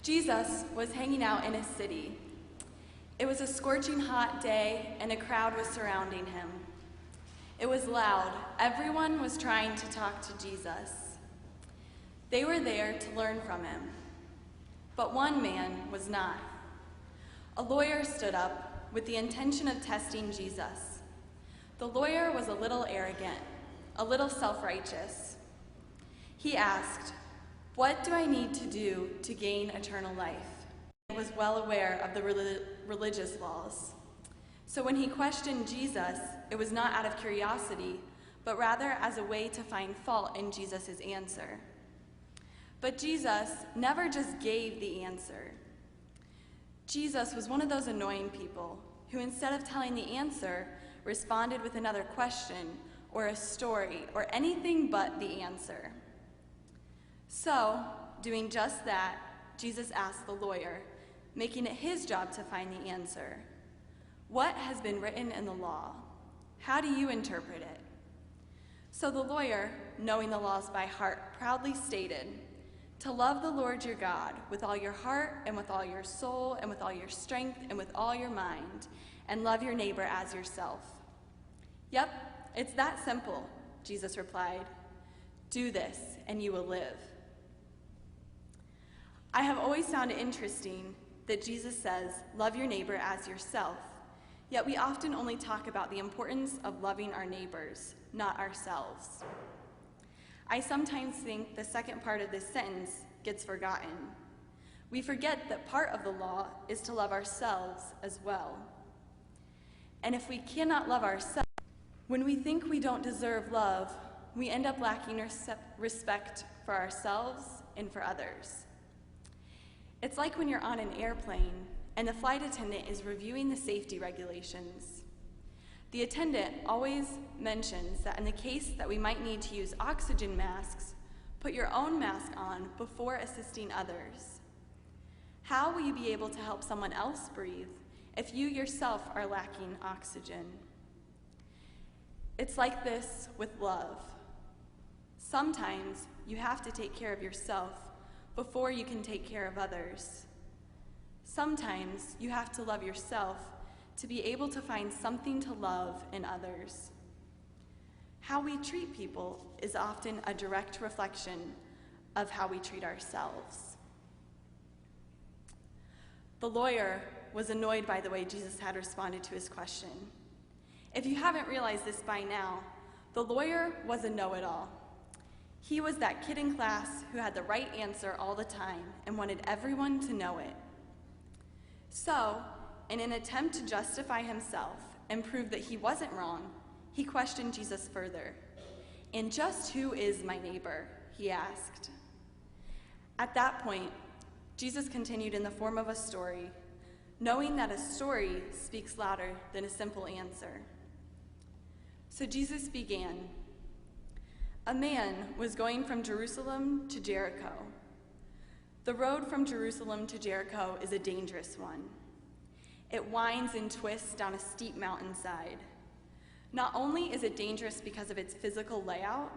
Jesus was hanging out in a city. It was a scorching hot day, and a crowd was surrounding him. It was loud. Everyone was trying to talk to Jesus. They were there to learn from him. But one man was not. A lawyer stood up with the intention of testing Jesus. The lawyer was a little arrogant, a little self-righteous. He asked, "What do I need to do to gain eternal life?" He was well aware of the religious laws. So when he questioned Jesus, it was not out of curiosity, but rather as a way to find fault in Jesus' answer. But Jesus never just gave the answer. Jesus was one of those annoying people who, instead of telling the answer, responded with another question or a story or anything but the answer. So, doing just that, Jesus asked the lawyer, making it his job to find the answer. "What has been written in the law? How do you interpret it?" So the lawyer, knowing the laws by heart, proudly stated, "To love the Lord your God with all your heart and with all your soul and with all your strength and with all your mind, and love your neighbor as yourself." "Yep, it's that simple," Jesus replied. "Do this and you will live." I have always found it interesting that Jesus says, "Love your neighbor as yourself," yet we often only talk about the importance of loving our neighbors, not ourselves. I sometimes think the second part of this sentence gets forgotten. We forget that part of the law is to love ourselves as well. And if we cannot love ourselves, when we think we don't deserve love, we end up lacking respect for ourselves and for others. It's like when you're on an airplane and the flight attendant is reviewing the safety regulations. The attendant always mentions that in the case that we might need to use oxygen masks, put your own mask on before assisting others. How will you be able to help someone else breathe if you yourself are lacking oxygen? It's like this with love. Sometimes you have to take care of yourself before you can take care of others. Sometimes you have to love yourself to be able to find something to love in others. How we treat people is often a direct reflection of how we treat ourselves. The lawyer was annoyed by the way Jesus had responded to his question. If you haven't realized this by now, the lawyer was a know-it-all. He was that kid in class who had the right answer all the time and wanted everyone to know it. So, in an attempt to justify himself and prove that he wasn't wrong, he questioned Jesus further. "And just who is my neighbor?" he asked. At that point, Jesus continued in the form of a story, knowing that a story speaks louder than a simple answer. So Jesus began. A man was going from Jerusalem to Jericho. The road from Jerusalem to Jericho is a dangerous one. It winds and twists down a steep mountainside. Not only is it dangerous because of its physical layout,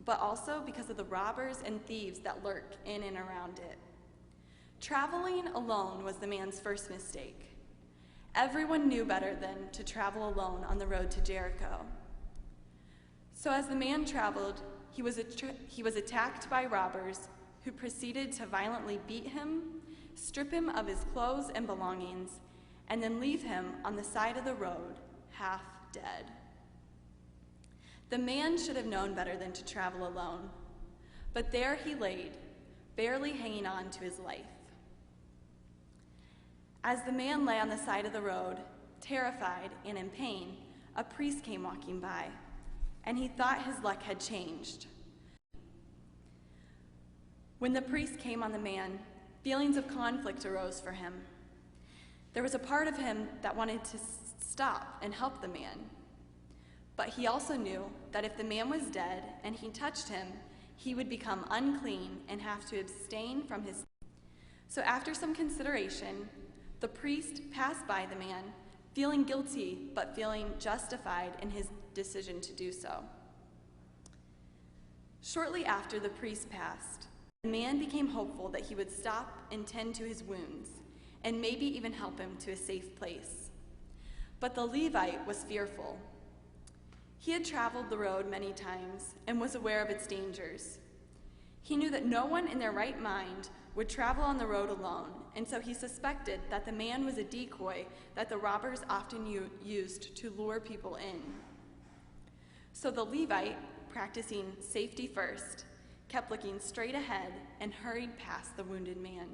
but also because of the robbers and thieves that lurk in and around it. Traveling alone was the man's first mistake. Everyone knew better than to travel alone on the road to Jericho. So as the man traveled, he was attacked by robbers who proceeded to violently beat him, strip him of his clothes and belongings, and then leave him on the side of the road, half dead. The man should have known better than to travel alone, but there he laid, barely hanging on to his life. As the man lay on the side of the road, terrified and in pain, a priest came walking by, and he thought his luck had changed. When the priest came on the man, feelings of conflict arose for him. There was a part of him that wanted to stop and help the man, but he also knew that if the man was dead and he touched him, he would become unclean and have to abstain from his. So after some consideration, the priest passed by the man, feeling guilty but feeling justified in his decision to do so. Shortly after the priest passed, The man became hopeful that he would stop and tend to his wounds, and maybe even help him to a safe place. But the Levite was fearful. He had traveled the road many times and was aware of its dangers. He knew that no one in their right mind would travel on the road alone, and so he suspected that the man was a decoy that the robbers often used to lure people in. So the Levite, practicing safety first, kept looking straight ahead and hurried past the wounded man.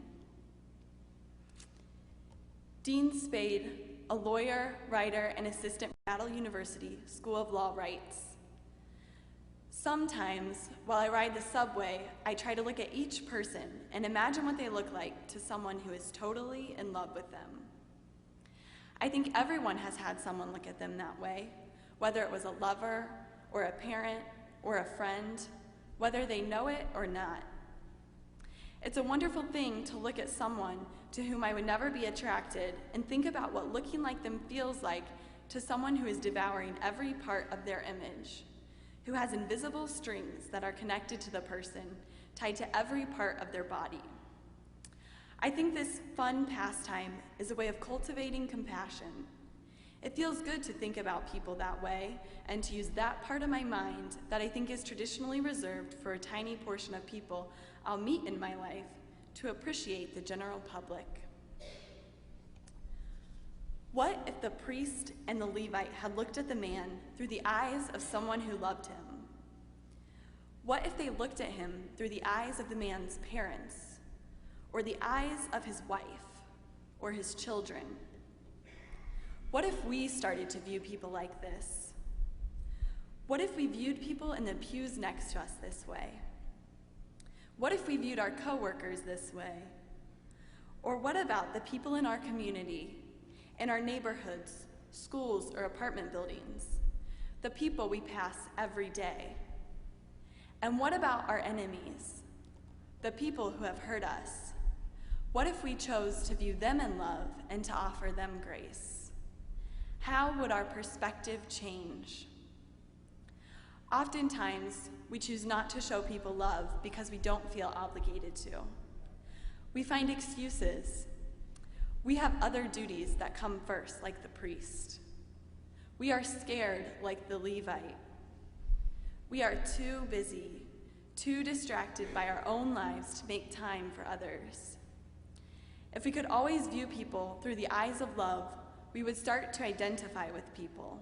Dean Spade, a lawyer, writer, and assistant at Seattle University School of Law, writes, "Sometimes, while I ride the subway, I try to look at each person and imagine what they look like to someone who is totally in love with them. I think everyone has had someone look at them that way, whether it was a lover or a parent or a friend, whether they know it or not. It's a wonderful thing to look at someone to whom I would never be attracted and think about what looking like them feels like to someone who is devouring every part of their image, who has invisible strings that are connected to the person, tied to every part of their body. I think this fun pastime is a way of cultivating compassion. It feels good to think about people that way and to use that part of my mind that I think is traditionally reserved for a tiny portion of people I'll meet in my life to appreciate the general public." What if the priest and the Levite had looked at the man through the eyes of someone who loved him? What if they looked at him through the eyes of the man's parents, or the eyes of his wife, or his children? What if we started to view people like this? What if we viewed people in the pews next to us this way? What if we viewed our coworkers this way? Or what about the people in our community, in our neighborhoods, schools, or apartment buildings, the people we pass every day? And what about our enemies, the people who have hurt us? What if we chose to view them in love and to offer them grace? How would our perspective change? Oftentimes, we choose not to show people love because we don't feel obligated to. We find excuses. We have other duties that come first, like the priest. We are scared, like the Levite. We are too busy, too distracted by our own lives to make time for others. If we could always view people through the eyes of love, we would start to identify with people.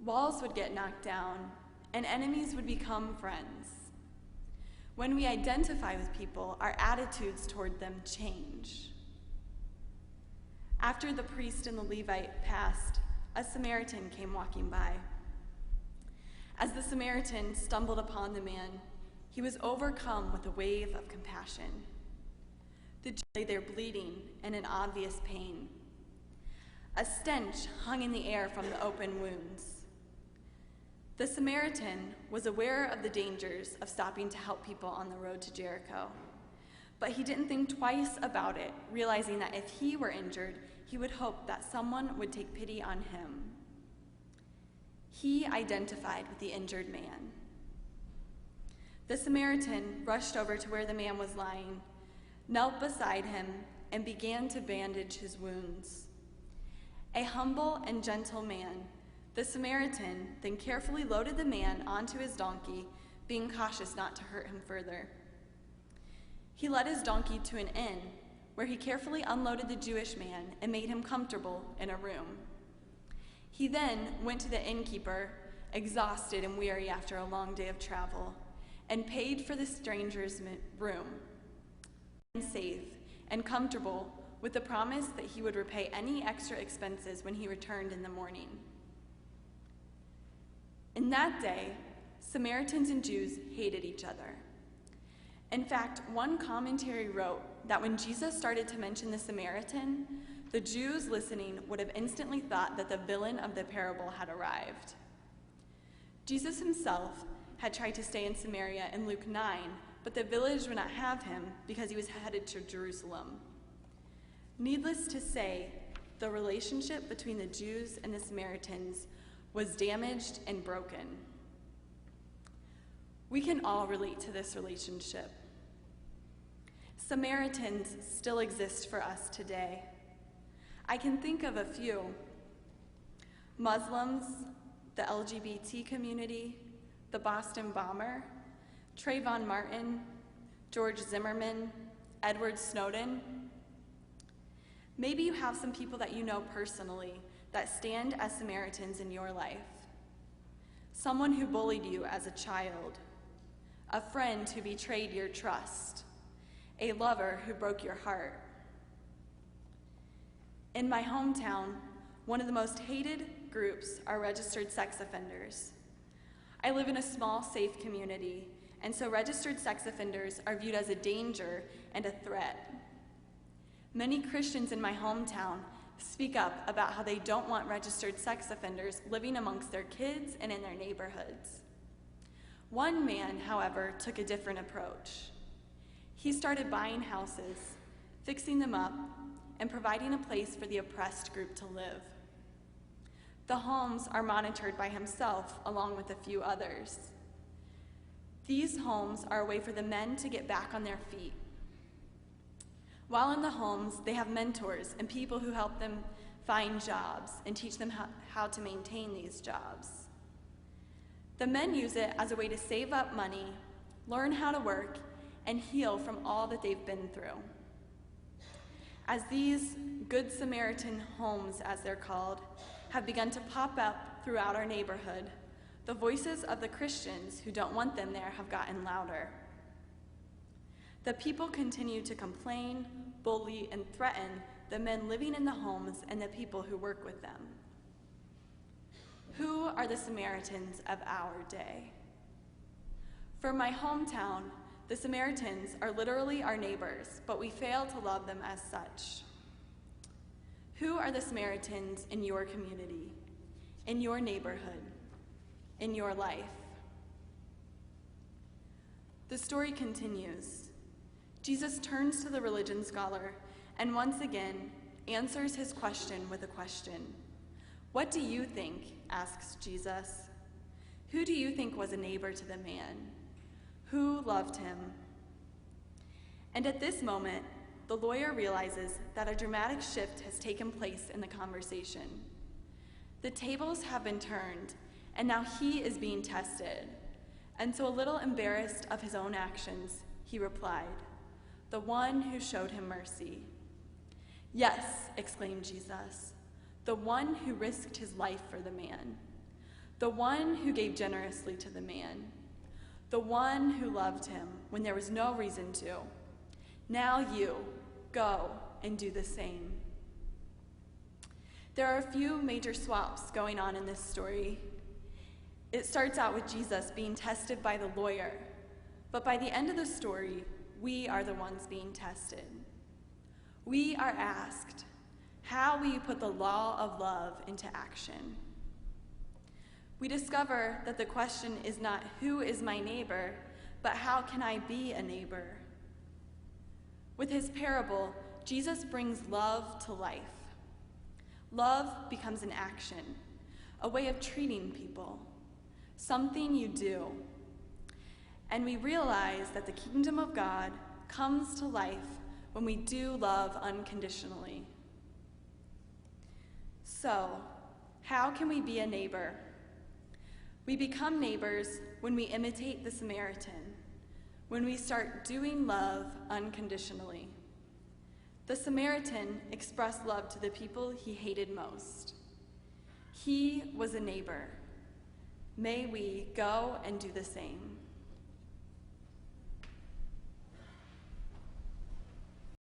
Walls would get knocked down, and enemies would become friends. When we identify with people, our attitudes toward them change. After the priest and the Levite passed, a Samaritan came walking by. As the Samaritan stumbled upon the man, he was overcome with a wave of compassion. The Jew lay there bleeding and in obvious pain. A stench hung in the air from the open wounds. The Samaritan was aware of the dangers of stopping to help people on the road to Jericho, but he didn't think twice about it, realizing that if he were injured, he would hope that someone would take pity on him. He identified with the injured man. The Samaritan rushed over to where the man was lying, knelt beside him, and began to bandage his wounds. A humble and gentle man, the Samaritan then carefully loaded the man onto his donkey, being cautious not to hurt him further. He led his donkey to an inn, where he carefully unloaded the Jewish man and made him comfortable in a room. He then went to the innkeeper, exhausted and weary after a long day of travel, and paid for the stranger's room, safe and comfortable, with the promise that he would repay any extra expenses when he returned in the morning. In that day, Samaritans and Jews hated each other. In fact, one commentary wrote that when Jesus started to mention the Samaritan, the Jews listening would have instantly thought that the villain of the parable had arrived. Jesus himself had tried to stay in Samaria in Luke 9, but the village would not have him because he was headed to Jerusalem. Needless to say, the relationship between the Jews and the Samaritans was damaged and broken. We can all relate to this relationship. Samaritans still exist for us today. I can think of a few. Muslims, the LGBT community, the Boston bomber, Trayvon Martin, George Zimmerman, Edward Snowden. Maybe you have some people that you know personally that stand as Samaritans in your life. Someone who bullied you as a child, a friend who betrayed your trust, a lover who broke your heart. In my hometown, one of the most hated groups are registered sex offenders. I live in a small, safe community, and so registered sex offenders are viewed as a danger and a threat. Many Christians in my hometown speak up about how they don't want registered sex offenders living amongst their kids and in their neighborhoods. One man, however, took a different approach. He started buying houses, fixing them up, and providing a place for the oppressed group to live. The homes are monitored by himself along with a few others. These homes are a way for the men to get back on their feet. While in the homes, they have mentors and people who help them find jobs and teach them how to maintain these jobs. The men use it as a way to save up money, learn how to work, and heal from all that they've been through. As these Good Samaritan homes, as they're called, have begun to pop up throughout our neighborhood, the voices of the Christians who don't want them there have gotten louder. The people continue to complain, bully, and threaten the men living in the homes and the people who work with them. Who are the Samaritans of our day? For my hometown, the Samaritans are literally our neighbors, but we fail to love them as such. Who are the Samaritans in your community, in your neighborhood, in your life? The story continues. Jesus turns to the religion scholar and once again answers his question with a question. "What do you think?" asks Jesus. "Who do you think was a neighbor to the man? Who loved him?" And at this moment, the lawyer realizes that a dramatic shift has taken place in the conversation. The tables have been turned, and now he is being tested. And so, a little embarrassed of his own actions, he replied, "The one who showed him mercy." "Yes," exclaimed Jesus, "the one who risked his life for the man, the one who gave generously to the man, the one who loved him when there was no reason to. Now you, go and do the same." There are a few major swaps going on in this story. It starts out with Jesus being tested by the lawyer, but by the end of the story, we are the ones being tested. We are asked, how will you put the law of love into action? We discover that the question is not who is my neighbor, but how can I be a neighbor? With his parable, Jesus brings love to life. Love becomes an action, a way of treating people, something you do. And we realize that the kingdom of God comes to life when we do love unconditionally. So, how can we be a neighbor? We become neighbors when we imitate the Samaritan, when we start doing love unconditionally. The Samaritan expressed love to the people he hated most. He was a neighbor. May we go and do the same.